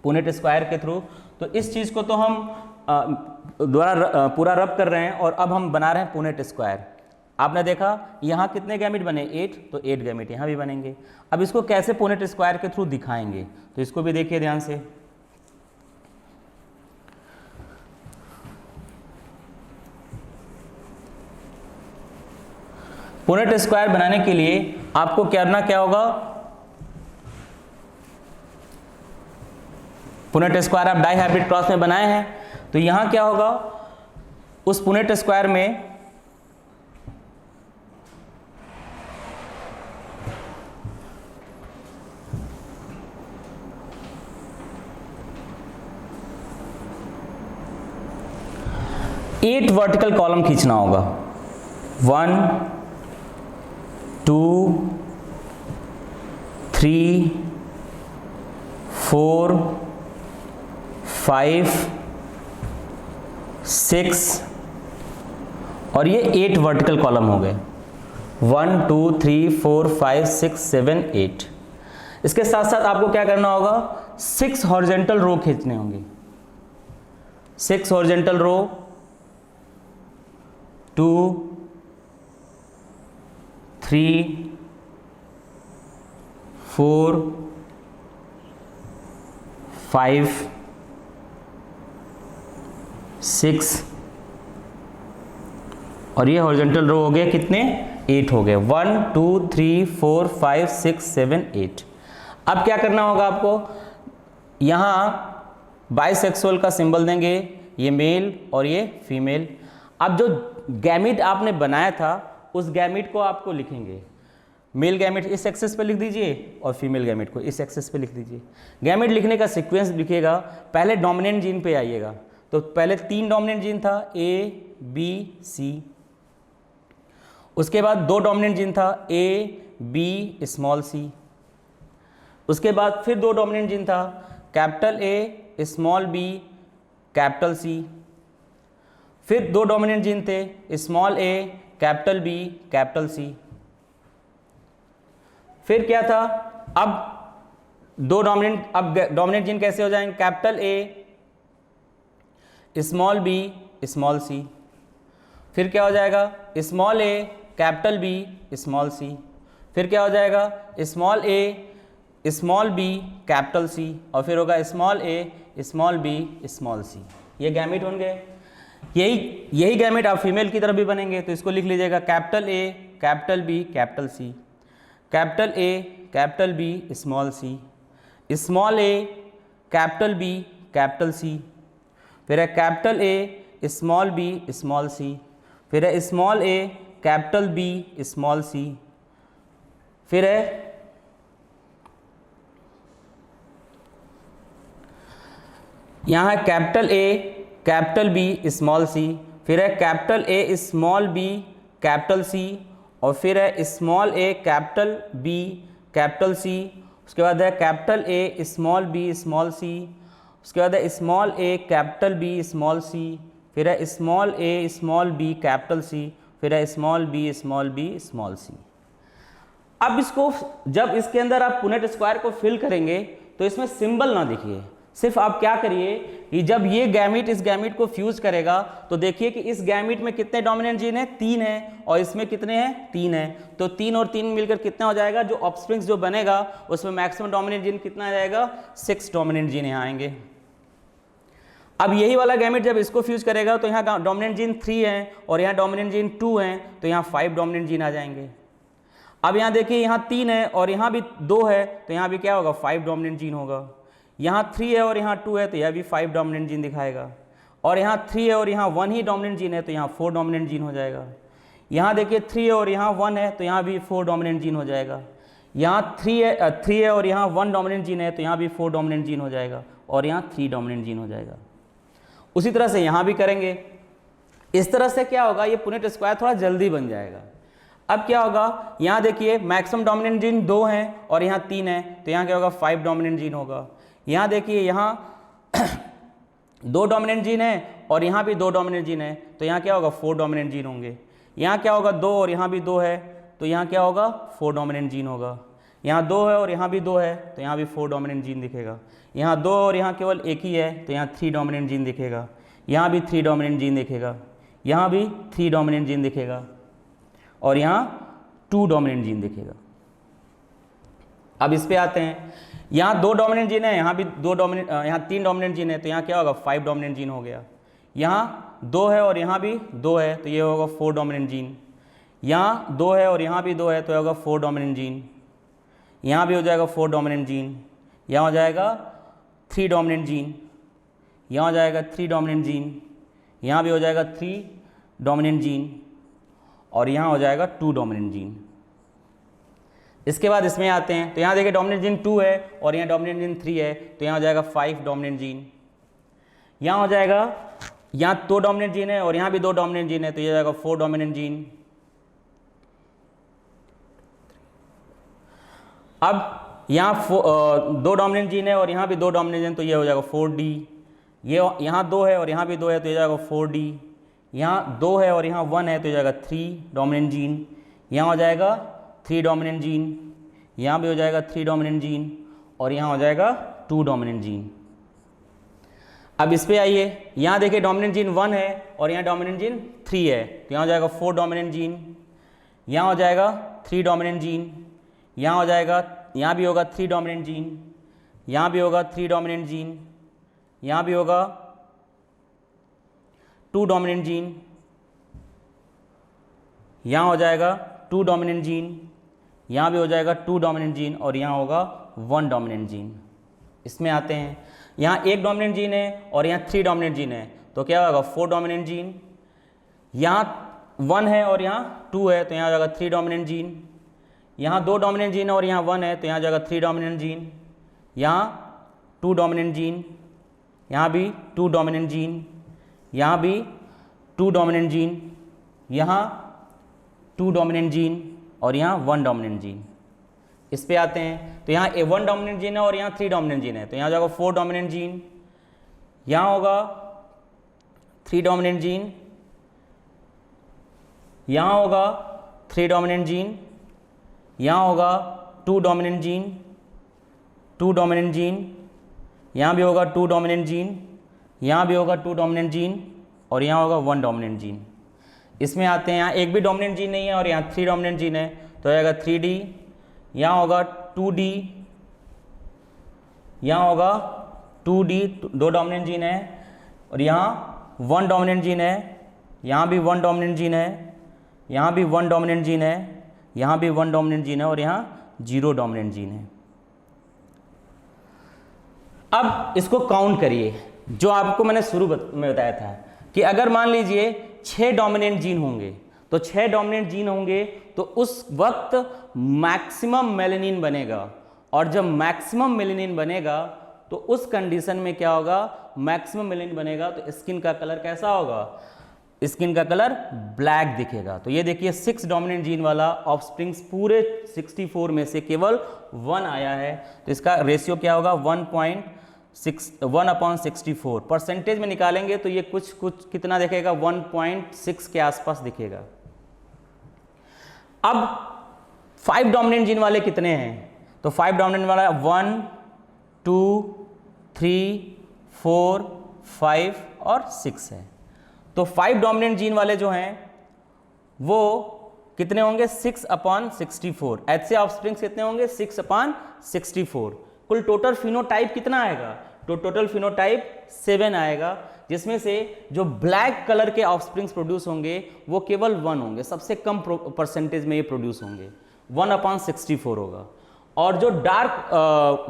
पुनेट स्क्वायर के थ्रू? तो इस चीज़ को तो हम द्वारा पूरा रब कर रहे हैं और अब हम बना रहे हैं पुनेट स्क्वायर। आपने देखा यहाँ कितने गैमेट बने, 8, तो 8 गैमेट यहाँ भी बनेंगे। अब इसको कैसे पुनेट स्क्वायर के थ्रू दिखाएंगे, तो इसको भी देखिए ध्यान से। पुनेट स्क्वायर बनाने के लिए आपको करना क्या होगा, पुनेट स्क्वायर आप डाइहाइब्रिड क्रॉस में बनाए हैं, तो यहाँ क्या होगा, उस पुनेट स्क्वायर में एट वर्टिकल कॉलम खींचना होगा। 1 2 3 4 5 6 और ये 8 वर्टिकल कॉलम हो गए। 1 2 3 4 5 6 7 8। इसके साथ साथ आपको क्या करना होगा, 6 हॉरिजॉन्टल रो खींचने होंगे। 6 हॉरिजॉन्टल रो, 2 3 4 5 6 और ये हॉरिजॉन्टल रो हो गए कितने, 8 हो गए। 1 2 3 4 5 6 7 8। अब क्या करना होगा आपको, यहाँ बाइसेक्सुअल का सिंबल देंगे, ये मेल और ये फीमेल। अब जो गैमेट आपने बनाया था उस गैमेट को आपको लिखेंगे, मेल गैमेट इस एक्सेस पे लिख दीजिए और फीमेल गैमेट को इस एक्सेस पे लिख दीजिए। गैमेट लिखने का सीक्वेंस लिखिएगा, पहले डोमिनेंट जीन पे आइएगा, तो पहले 3 डोमिनेंट जीन था A B C, उसके बाद 2 डोमिनेंट जीन था A B स्मॉल c, उसके बाद फिर 2 डोमिनेंट जीन था capital A small b capital C, फिर 2 डोमिनेंट जीन थे small a capital B capital C। फिर क्या था, अब 2 डोमिनेंट, अब डोमिनेंट जीन कैसे हो जाएंगे, capital A small b small c, फिर क्या हो जाएगा small a capital B small c, फिर क्या हो जाएगा small a small b capital C और फिर होगा small a small b small c। ये गैमेट होंगे। यही गैमेट आप फीमेल की तरफ भी बनेंगे, तो इसको लिख लीजिएगा capital A capital B capital C, capital A capital B small c, small a capital B capital C, फिर है capital A small b small c, फिर है small a capital B small c, फिर है यहाँ है capital A capital B small c, फिर है capital A small b capital C और फिर है small a capital B capital C, उसके बाद है capital A small b small c, उसके बाद है small a capital B small c, फिर है small a small b capital C, फिर है small b small b small c। अब इसको जब इसके अंदर आप पुनेट स्क्वायर को फिल करेंगे तो इसमें सिंबल ना देखिए, सिर्फ आप क्या करिए कि जब ये गैमेट इस गैमेट को फ्यूज करेगा तो देखिए कि इस गैमेट में कितने डोमिनेंट जीन है, 3 है, और इसमें कितने हैं, 3 है। तो 3 और 3 मिलकर कितना हो जाएगा, जो ऑफस्प्रिंग्स जो बनेगा उसमें मैक्सिमम डोमिनेंट जीन कितना आ जाएगा, 6 डोमिनेंट जीन यहाँ आएंगे। अब यही वाला गैमेट जब इसको फ्यूज करेगा तो यहाँ डोमिनेंट जीन 3 है और यहाँ डोमिनेंट जीन 2 हैं, तो यहाँ 5 डोमिनेंट जीन आ जाएंगे। अब यहाँ देखिए, यहाँ 3 है और यहाँ भी 2 है, तो यहाँ भी क्या होगा, 5 डोमिनेंट जीन होगा। यहाँ 3 है और यहाँ 2 है, तो यह भी 5 डोमिनेंट जीन दिखाएगा। और यहाँ 3 है और यहाँ 1 ही डोमिनेंट जीन है, तो यहाँ 4 डोमिनेंट जीन हो जाएगा। यहाँ देखिए 3 है और यहाँ 1 है, तो यहाँ भी 4 डोमिनेंट जीन हो जाएगा। यहाँ 3 है और यहाँ 1 डोमिनेंट जीन है, तो यहाँ भी 4 डोमिनेंट जीन हो जाएगा। और यहाँ 3 डोमिनेंट जीन हो जाएगा। उसी तरह से यहाँ भी करेंगे। इस तरह से क्या होगा, ये पुनेट स्क्वायर थोड़ा जल्दी बन जाएगा। अब क्या होगा, यहाँ देखिए मैक्सिमम डोमिनेंट जीन 2 हैं और यहाँ 3 है, तो यहाँ क्या होगा, 5 डोमिनेंट जीन होगा। यहाँ देखिए, यहाँ 2 डोमिनेंट जीन है और यहाँ भी 2 डोमिनेंट जीन है, तो यहाँ क्या होगा, 4 डोमिनेंट जीन होंगे। यहाँ क्या होगा, 2 और यहाँ भी 2 है, तो यहाँ क्या होगा, 4 डोमिनेंट जीन होगा। यहाँ 2 है और यहाँ भी 2 है, तो यहाँ भी 4 डोमिनेंट जीन दिखेगा। यहाँ 2 और यहाँ केवल एक ही है, तो यहाँ 3 डोमिनेंट जीन दिखेगा। यहाँ भी 3 डोमिनेंट जीन दिखेगा। यहाँ भी 3 डोमिनेंट जीन दिखेगा और यहाँ 2 डोमिनेंट जीन दिखेगा। अब इस पे आते हैं। यहाँ 2 डोमिनेंट जीन है, यहाँ भी 2 डोमिनेंट, यहाँ 3 डोमिनेंट जीन है, तो यहाँ क्या होगा, 5 डोमिनेंट जीन हो गया। यहाँ 2 है और यहाँ भी 2 है, तो ये होगा 4 डोमिनेंट जीन। यहाँ 2 है और यहाँ भी 2 है, तो होगा 4 डोमिनेंट जीन। यहाँ भी हो जाएगा 4 डोमिनेंट जीन। यहाँ हो जाएगा 3 डोमिनेंट जीन। यहाँ हो जाएगा 3 डोमिनेंट जीन। यहाँ भी हो जाएगा 3 डोमिनेंट जीन और यहाँ हो जाएगा 2 डोमिनेंट जीन। इसके बाद इसमें आते हैं, तो यहाँ देखिए डोमिनेंट जीन 2 है और यहाँ डोमिनेंट जीन 3 है, तो यहाँ हो जाएगा 5 डोमिनेंट जीन। यहाँ हो जाएगा, यहाँ 2 डोमिनेंट जीन है और यहाँ भी 2 डोमिनेंट जीन है, तो ये हो जाएगा 4 डोमिनेंट जीन। अब यहाँ 2 डोमिनेंट जीन है और यहाँ भी 2 डोमिनेंट जीन, तो ये हो जाएगा 4D। ये यहाँ 2 है और यहाँ भी 2 है, तो ये जाएगा 4D। यहाँ 2 है और यहाँ 1 है, तो ये जाएगा 3 डोमिनेंट जीन। यहाँ हो जाएगा 3 डोमिनेंट जीन। यहाँ भी हो जाएगा 3 डोमिनेंट जीन और यहाँ हो जाएगा 2 डोमिनेंट जीन। अब इस पे आइए, यहाँ देखिए डोमिनेंट जीन 1 है और यहाँ डोमिनेंट जीन 3 है, तो यहाँ हो जाएगा 4 डोमिनेंट जीन। यहाँ हो जाएगा 3 डोमिनेंट जीन। यहाँ हो जाएगा, यहाँ भी होगा 3 डोमिनेंट जीन। यहाँ भी होगा 3 डोमिनेंट जीन। यहाँ भी होगा 2 डोमिनेंट जीन। यहाँ हो जाएगा 2 डोमिनेंट जीन। यहाँ भी हो जाएगा 2 डोमिनेंट जीन और यहाँ होगा 1 डोमिनेंट जीन। इसमें आते हैं, यहाँ 1 डोमिनेंट जीन है और यहाँ 3 डोमिनेंट जीन है, तो क्या होगा, 4 डोमिनेंट जीन। यहाँ 1 है और यहाँ 2 है, तो यहाँ हो जाएगा 3 डोमिनेंट जीन। यहाँ 2 डोमिनेंट जीन और यहाँ 1 है, तो यहाँ जाएगा 3 डोमिनेंट जीन। यहाँ 2 डोमिनेंट जीन। यहाँ भी 2 डोमिनेंट जीन। यहाँ भी 2 डोमिनेंट जीन। यहाँ 2 डोमिनेंट जीन और यहाँ 1 डोमिनेंट जीन। इस पे आते हैं, तो यहाँ 1 डोमिनेंट जीन है और यहाँ 3 डोमिनेंट जीन है, तो यहाँ जाएगा 4 डोमिनेंट जीन। यहाँ होगा 3 डोमिनेंट जीन। यहाँ होगा 3 डोमिनेंट जीन। यहाँ होगा 2 डोमिनेंट जीन, 2 डोमिनेंट जीन। यहाँ भी होगा 2 डोमिनेंट जीन। यहाँ भी होगा 2 डोमिनेंट जीन और यहाँ होगा 1 डोमिनेंट जीन। इसमें आते हैं, यहाँ एक भी डोमिनेंट जीन नहीं है और यहाँ 3 डोमिनेंट जीन है, तो आएगा 3D। यहाँ होगा 2D। यहाँ होगा 2D, 2 डोमिनेंट जीन है और यहाँ 1 डोमिनेंट जीन है। यहाँ भी 1 डोमिनेंट जीन है। यहाँ भी 1 डोमिनेंट जीन है। यहाँ भी 1 डोमिनेंट जीन है और यहाँ 0 डोमिनेंट जीन है। अब इसको काउंट करिए, जो आपको मैंने शुरू में बताया था कि अगर मान लीजिए 6 डोमिनेंट जीन होंगे, तो 6 डोमिनेंट जीन होंगे तो उस वक्त मैक्सिमम मेलेनिन बनेगा, और जब मैक्सिमम मेलेनिन बनेगा तो उस कंडीशन में क्या होगा, मैक्सिमम मेलेनिन बनेगा तो स्किन का कलर कैसा होगा, स्किन का कलर ब्लैक दिखेगा। तो ये देखिए 6 डोमिनेंट जीन वाला ऑफस्प्रिंग्स पूरे 64 में से केवल 1 आया है, तो इसका रेशियो क्या होगा 1/64। परसेंटेज में निकालेंगे तो ये कुछ कितना दिखेगा 1.6 के आसपास दिखेगा। अब 5 डोमिनेंट जीन वाले कितने हैं, तो 5 डोमिनेंट वाला 1 2 3 4 5 और 6 है। तो 5 डोमिनेंट जीन वाले जो हैं वो कितने होंगे 6/64। ऐसे ऑफस्प्रिंग्स कितने होंगे 6/64। कुल टोटल फिनोटाइप कितना आएगा, तो टोटल फिनोटाइप 7 आएगा, जिसमें से जो ब्लैक कलर के ऑफस्प्रिंग्स प्रोड्यूस होंगे वो केवल 1 होंगे, सबसे कम परसेंटेज में ये प्रोड्यूस होंगे। 1/64 होगा। और जो डार्क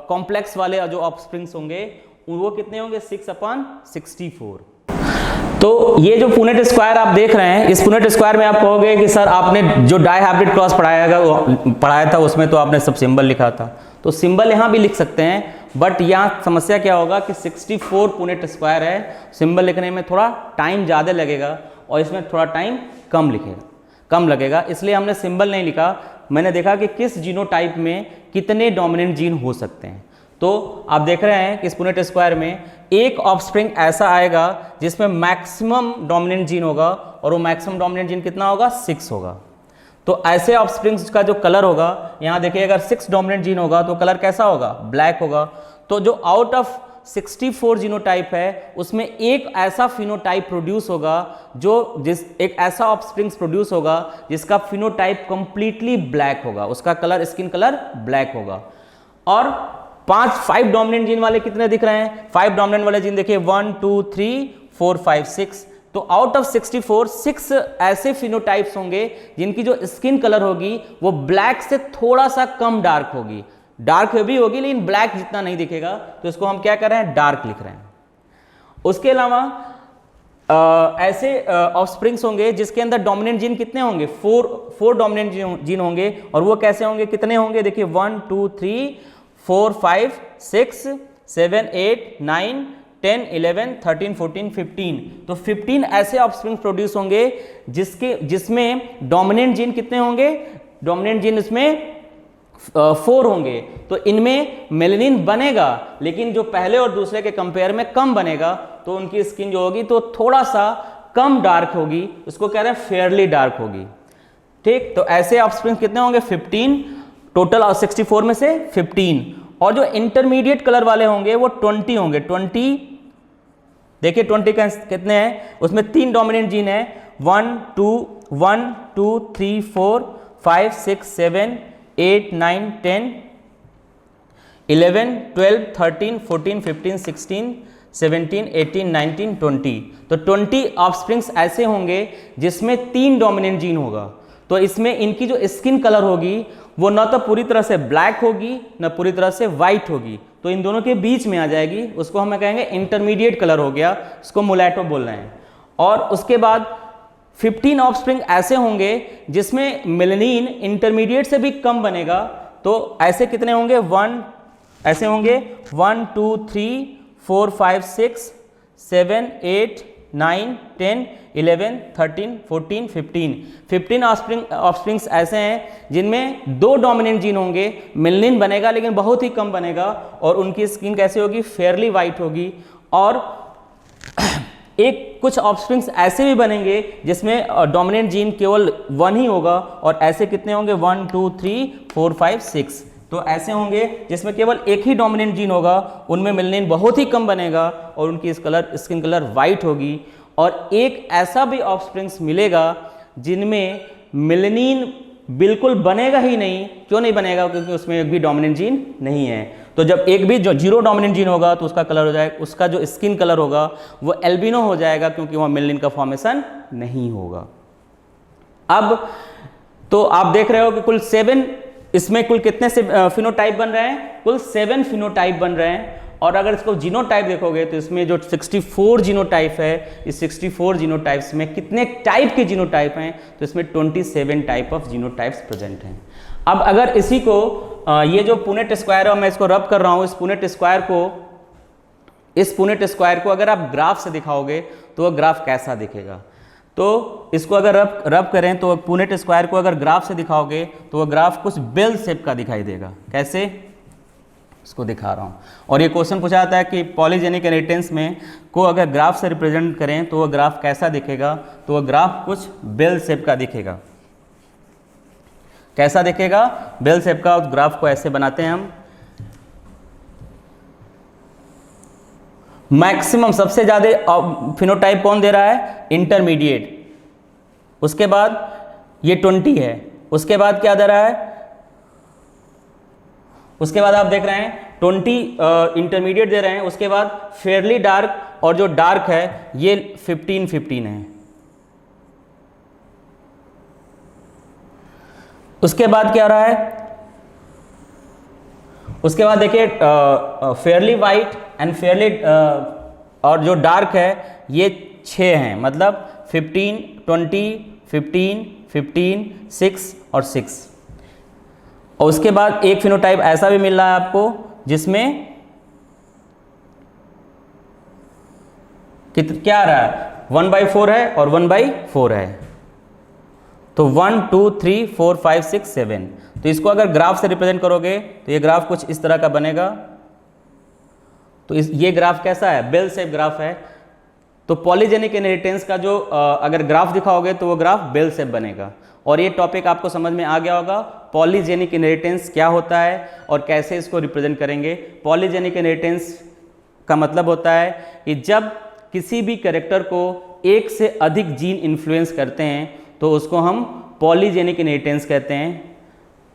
कॉम्प्लेक्स वाले जो ऑफस्प्रिंग्स होंगे वो कितने होंगे, 6/64। तो ये जो पुनेट स्क्वायर आप देख रहे हैं, इस पुनेट स्क्वायर में आप कहोगे कि सर आपने जो डाइहाइब्रिड क्रॉस पढ़ाया था उसमें तो आपने सब सिंबल लिखा था, तो सिंबल यहाँ भी लिख सकते हैं, बट यहाँ समस्या क्या होगा कि 64 पुनेट स्क्वायर है, सिंबल लिखने में थोड़ा टाइम ज़्यादा लगेगा और इसमें थोड़ा टाइम कम लगेगा, इसलिए हमने सिंबल नहीं लिखा। मैंने देखा कि किस जीनोटाइप में कितने डोमिनेंट जीन हो सकते हैं। तो आप देख रहे हैं कि इस पुनेट स्क्वायर में एक ऑफस्प्रिंग ऐसा आएगा जिसमें मैक्सिमम डोमिनेंट जीन होगा, और वो मैक्सिमम डोमिनेंट जीन कितना होगा, 6 होगा। तो ऐसे ऑफस्प्रिंग्स का जो कलर होगा, यहाँ देखिए अगर 6 डोमिनेंट जीन होगा तो कलर कैसा होगा, ब्लैक होगा। तो जो आउट ऑफ 64 जीनोटाइप है उसमें एक ऐसा फिनोटाइप प्रोड्यूस होगा एक ऐसा ऑफस्प्रिंग्स प्रोड्यूस होगा जिसका फिनोटाइप कंप्लीटली ब्लैक होगा, उसका कलर स्किन कलर ब्लैक होगा। और 5 डोमिनेंट जीन वाले कितने दिख रहे हैं, 5 डोमिनेंट वाले जीन देखिए 1 2 3 4 5 6। तो आउट ऑफ 64 6 ऐसे फिनोटाइप्स होंगे जिनकी जो स्किन कलर होगी वो ब्लैक से थोड़ा सा कम डार्क होगी, डार्क भी होगी लेकिन ब्लैक जितना नहीं दिखेगा, तो इसको हम क्या कर रहे हैं, डार्क लिख रहे हैं। उसके अलावा ऐसे ऑफस्प्रिंग्स होंगे जिसके अंदर डोमिनेंट जीन कितने होंगे, 4 डोमिनेंट जीन होंगे, और वो कैसे होंगे, कितने होंगे, देखिए 1 2 3 4 5 6 7 8 9 10 11 13 14 15। तो 15 ऐसे ऑफस्प्रिंग प्रोड्यूस होंगे जिसमें डोमिनेंट जीन कितने होंगे, डोमिनेंट जीन इसमें 4 होंगे। तो इनमें मेलेनिन बनेगा लेकिन जो पहले और दूसरे के कंपेयर में कम बनेगा, तो उनकी स्किन जो होगी तो थोड़ा सा कम डार्क होगी, उसको कह रहे हैं फेयरली डार्क होगी। ठीक, तो ऐसे ऑफस्प्रिंग कितने होंगे, 15 टोटल, और 64 में से 15। और जो इंटरमीडिएट कलर वाले होंगे वो 20 होंगे। 20 देखिए 20 का कितने हैं, उसमें 3 डोमिनेंट जीन है, 1 2 3 4 5 6 7 8 9 10 11 12 13 14 15 16 17 18 19 20। तो 20 ऑफस्प्रिंग्स ऐसे होंगे जिसमें 3 डोमिनेंट जीन होगा। तो इसमें इनकी जो स्किन कलर होगी वो न तो पूरी तरह से ब्लैक होगी न पूरी तरह से वाइट होगी, तो इन दोनों के बीच में आ जाएगी, उसको हम कहेंगे इंटरमीडिएट कलर हो गया, इसको मुलैटो बोल रहे हैं। और उसके बाद 15 ऑफस्प्रिंग ऐसे होंगे जिसमें मेलेनिन इंटरमीडिएट से भी कम बनेगा। तो ऐसे कितने होंगे, 1 2 3 4 5 6 7 8 9 10 11 13 14 15 ऑफस्प्रिंग्स ऐसे हैं जिनमें 2 डोमिनेंट जीन होंगे, मेलेनिन बनेगा लेकिन बहुत ही कम बनेगा, और उनकी स्किन कैसी होगी, फेयरली वाइट होगी। और कुछ ऑफस्प्रिंग्स ऐसे भी बनेंगे जिसमें डोमिनेंट जीन केवल 1 ही होगा, और ऐसे कितने होंगे, 1 2 3 4 5 6। तो ऐसे होंगे जिसमें केवल एक ही डोमिनेंट जीन होगा, उनमें मेलेनिन बहुत ही कम बनेगा और उनकी स्किन कलर वाइट होगी। और एक ऐसा भी ऑफस्प्रिंग्स मिलेगा जिनमें मेलेनिन बिल्कुल बनेगा ही नहीं। क्यों नहीं बनेगा, क्योंकि उसमें एक भी डोमिनेंट जीन नहीं है। तो जब एक भी जो 0 डोमिनेंट जीन होगा तो उसका कलर हो जाएगा, उसका जो स्किन कलर होगा वो एल्बिनो हो जाएगा, क्योंकि वहाँ मेलेनिन का फॉर्मेशन नहीं होगा। अब तो आप देख रहे हो कि कुल 7, इसमें कुल कितने से फिनोटाइप बन रहे हैं, कुल 7 फिनोटाइप बन रहे हैं। और अगर इसको जीनोटाइप देखोगे तो इसमें जो 64 जीनोटाइप है, इस 64 जीनोटाइप्स में कितने टाइप के जीनोटाइप हैं, तो इसमें 27 टाइप ऑफ जीनोटाइप्स प्रेजेंट हैं। अब अगर इसी को ये जो पुनेट स्क्वायर है, मैं इसको रब कर रहा हूँ, इस पुनेट स्क्वायर को अगर आप ग्राफ से दिखाओगे तो वह ग्राफ कैसा दिखेगा। तो इसको अगर रब करें तो पुनेट स्क्वायर को अगर ग्राफ से दिखाओगे तो वह ग्राफ कुछ बेल शेप का दिखाई देगा। कैसे, इसको दिखा रहा हूँ। और ये क्वेश्चन पूछा जाता है कि पॉलीजेनिक इनहेरिटेंस में को अगर ग्राफ से रिप्रेजेंट करें तो वह ग्राफ कैसा दिखेगा, तो वह ग्राफ कुछ बेल शेप का दिखेगा। कैसा दिखेगा, बेल शेप का। ग्राफ को ऐसे बनाते हैं हम। मैक्सिमम सबसे ज्यादा फिनोटाइप कौन दे रहा है, इंटरमीडिएट। उसके बाद ये 20 है, उसके बाद क्या दे रहा है, उसके बाद आप देख रहे हैं 20 इंटरमीडिएट दे रहे हैं, उसके बाद फेयरली डार्क, और जो डार्क है ये 15 है। उसके बाद क्या हो रहा है, उसके बाद देखिए फेयरली वाइट एंड फेयरली और जो डार्क है ये 6 हैं, मतलब 15, 20, 15, 15, 6 और 6। और उसके बाद एक फिनोटाइप ऐसा भी मिल रहा है आपको जिसमें क्या आ रहा है, 1/4 है और 1/4 है, तो 1, 2, 3, 4, 5, 6, 7। तो इसको अगर ग्राफ से रिप्रेजेंट करोगे तो ये ग्राफ कुछ इस तरह का बनेगा। तो ये ग्राफ कैसा है, बेल शेप ग्राफ है। तो पॉलीजेनिक इनहेरिटेंस का जो अगर ग्राफ दिखाओगे तो वो ग्राफ बेल शेप बनेगा। और ये टॉपिक आपको समझ में आ गया होगा, पॉलीजेनिक इनहेरिटेंस क्या होता है और कैसे इसको रिप्रेजेंट करेंगे। पॉलीजेनिक इनहेरिटेंस का मतलब होता है कि जब किसी भी कैरेक्टर को एक से अधिक जीन इन्फ्लुएंस करते हैं तो उसको हम पॉलीजेनिक इनहेरिटेंस कहते हैं।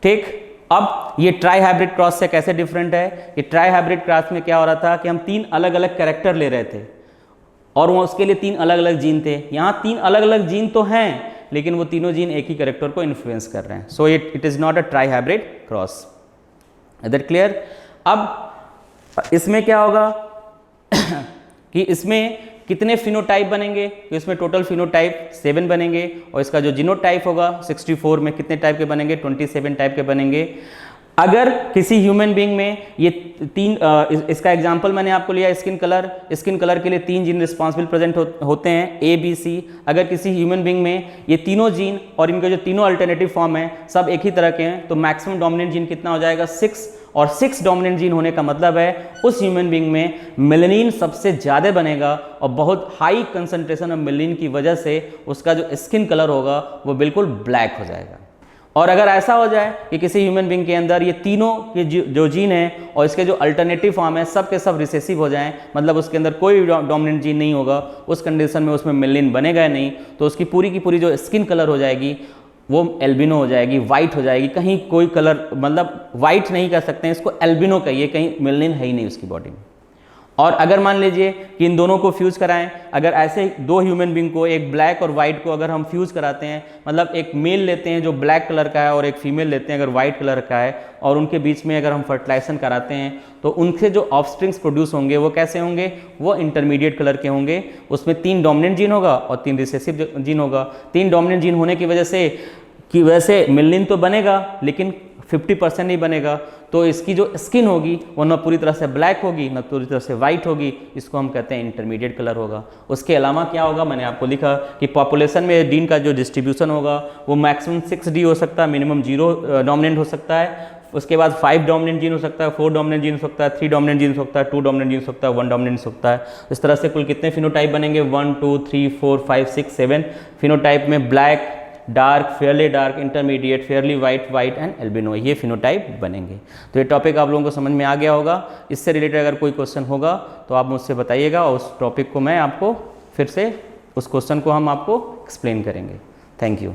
ठीक, अब ये ट्राई हाइब्रिड क्रॉस से कैसे डिफरेंट है, कि ट्राई हाइब्रिड क्रॉस में क्या हो रहा था कि हम 3 अलग अलग कैरेक्टर ले रहे थे और वो उसके लिए 3 अलग अलग जीन थे। यहाँ 3 अलग अलग जीन तो हैं लेकिन वो तीनों जीन एक ही कैरेक्टर को इन्फ्लुएंस कर रहे हैं। So it is not a trihybrid cross. Is that clear? अब इसमें क्या होगा कि इसमें कितने फिनोटाइप बनेंगे, तो इसमें टोटल फिनोटाइप 7 बनेंगे और इसका जो जीनोटाइप होगा 64 में कितने टाइप के बनेंगे, 27 टाइप के बनेंगे। अगर किसी ह्यूमन बीइंग में ये 3 इसका एग्जांपल मैंने आपको लिया स्किन कलर के लिए 3 जीन रिस्पॉन्सिबल प्रेजेंट होते हैं A, B, C। अगर किसी ह्यूमन बीइंग में ये तीनों जीन और इनके जो तीनों अल्टरनेटिव फॉर्म है सब एक ही तरह के हैं तो मैक्सिमम डोमिनेंट जीन कितना हो जाएगा, 6। और 6 डोमिनेंट जीन होने का मतलब है उस ह्यूमन बीइंग में मेलेनिन सबसे ज़्यादा बनेगा और बहुत हाई कंसंट्रेशन ऑफ मेलेनिन की वजह से उसका जो स्किन कलर होगा वो बिल्कुल ब्लैक हो जाएगा। और अगर ऐसा हो जाए कि किसी ह्यूमन बीइंग के अंदर ये तीनों के जो जीन है और इसके जो अल्टरनेटिव फॉर्म है सब के सब रिसेसिव हो जाएं, मतलब उसके अंदर कोई डोमिनेंट जीन नहीं होगा, उस कंडीशन में उसमें मेलेनिन बनेगा नहीं, तो उसकी पूरी की पूरी जो स्किन कलर हो जाएगी वो एल्बिनो हो जाएगी, वाइट हो जाएगी। कहीं कोई कलर मतलब वाइट नहीं कर सकते हैं इसको, एल्बिनो कहिए, कहीं मेलेनिन है ही नहीं उसकी बॉडी में। और अगर मान लीजिए कि इन दोनों को फ्यूज़ कराएं, अगर ऐसे 2 ह्यूमन बीइंग को, एक ब्लैक और वाइट को अगर हम फ्यूज़ कराते हैं, मतलब एक मेल लेते हैं जो ब्लैक कलर का है और एक फीमेल लेते हैं अगर वाइट कलर का है, और उनके बीच में अगर हम फर्टिलाइजेशन कराते हैं तो उनके जो ऑफस्प्रिंग्स प्रोड्यूस होंगे वो कैसे होंगे, वो इंटरमीडिएट कलर के होंगे। उसमें 3 डोमिनेंट जीन होगा और 3 रिसेसिव जीन होगा। 3 डोमिनेंट जीन होने की वजह से मेलेनिन तो बनेगा लेकिन 50% नहीं बनेगा, तो इसकी जो स्किन होगी वो न पूरी तरह से ब्लैक होगी न पूरी तरह से वाइट होगी, इसको हम कहते हैं इंटरमीडिएट कलर होगा। उसके अलावा क्या होगा, मैंने आपको लिखा कि पॉपुलेशन में जीन का जो डिस्ट्रीब्यूशन होगा वो मैक्सिमम 6D हो सकता है, मिनिमम 0 डोमिनेंट हो सकता है। उसके बाद 5 डोमिनेंट जीन हो सकता है, 4 डोमिनेंट जीन हो सकता है, 3 डोमिनेंट जीन हो सकता है, 2 डोमिनेंट जीन हो सकता है, 1 डोमिनेंट हो सकता है। इस तरह से कुल कितने फिनोटाइप बनेंगे, 1, 2, 3, 4, 5, 6, 7 फिनोटाइप में black, dark, Fairlie dark, intermediate, Fairlie white, white and albino, ये फिनोटाइप बनेंगे। तो ये टॉपिक आप लोगों को समझ में आ गया होगा। इससे रिलेटेड अगर कोई क्वेश्चन होगा तो आप मुझसे बताइएगा और उस टॉपिक को मैं आपको फिर से उस क्वेश्चन को हम आपको एक्सप्लेन करेंगे। Thank you.